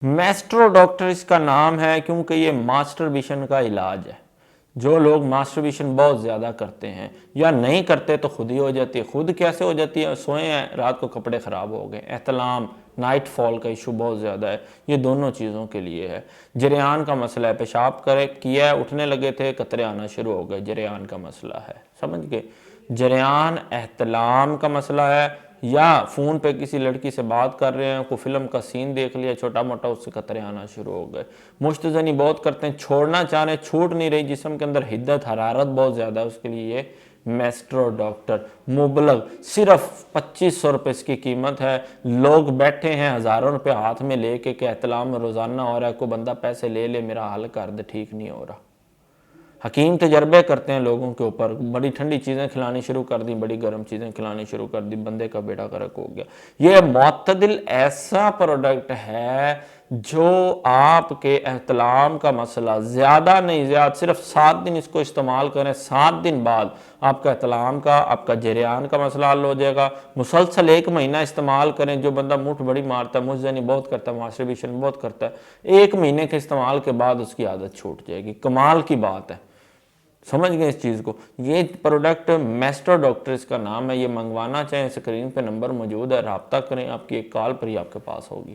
Maestro doctor इसका नाम है क्योंकि ये मास्टरबेशन का इलाज है। जो लोग मास्टरबेशन बहुत ज़्यादा करते हैं या नहीं करते तो खुद ही हो जाती है। खुद कैसे हो जाती है? सोए हैं, रात को कपड़े ख़राब हो गए, एहतलाम, नाइट फॉल का इशू बहुत ज़्यादा है। ये दोनों चीज़ों के लिए है। जरियान का मसला है, पेशाब करे किया, उठने लगे थे, कतरे आना शुरू हो गए, जरियान का मसला है। समझ गए? जरियान एहतलाम का मसला है, या फ़ोन पे किसी लड़की से बात कर रहे हैं, कोई फिल्म का सीन देख लिया छोटा मोटा, उससे कतरे आना शुरू हो गए। मुश्तजनी बहुत करते हैं, छोड़ना चाह रहे हैं, छूट नहीं रही, जिस्म के अंदर हिद्दत हरारत बहुत ज़्यादा है, उसके लिए ये मैस्ट्रो डॉक्टर मुबलग सिर्फ 2500 रुपये इसकी कीमत है। लोग बैठे हैं हज़ारों रुपये हाथ में लेके कि एहतलाम में रोज़ाना हो रहा है, कोई बंदा पैसे ले ले मेरा हल कर दे, ठीक नहीं हो रहा। हकीम तजर्बे करते हैं लोगों के ऊपर, बड़ी ठंडी चीज़ें खिलानी शुरू कर दी, बड़ी गर्म चीज़ें खिलानी शुरू कर दी, बंदे का बेड़ा गर्क हो गया। ये मुअत्तदिल ऐसा प्रोडक्ट है जो आपके एहतलाम का मसला ज़्यादा नहीं ज़्यादा सिर्फ 7 दिन इसको इस्तेमाल करें, 7 दिन बाद आपका एहतलाम का, आपका जरियान का मसला हल हो जाएगा। मुसलसल 1 महीना इस्तेमाल करें। जो बंदा मुठ बड़ी मारता है, मुझजनी बहुत करता है, मास्टरबेशन बहुत करता है, 1 महीने के इस्तेमाल के बाद उसकी आदत छूट जाएगी। कमाल की बात है। समझ गए इस चीज़ को? ये प्रोडक्ट मैस्ट्रो डॉक्टर इसका नाम है। ये मंगवाना चाहें, स्क्रीन पे नंबर मौजूद है, रब्ता करें, आपकी एक कॉल पर ही आपके पास होगी।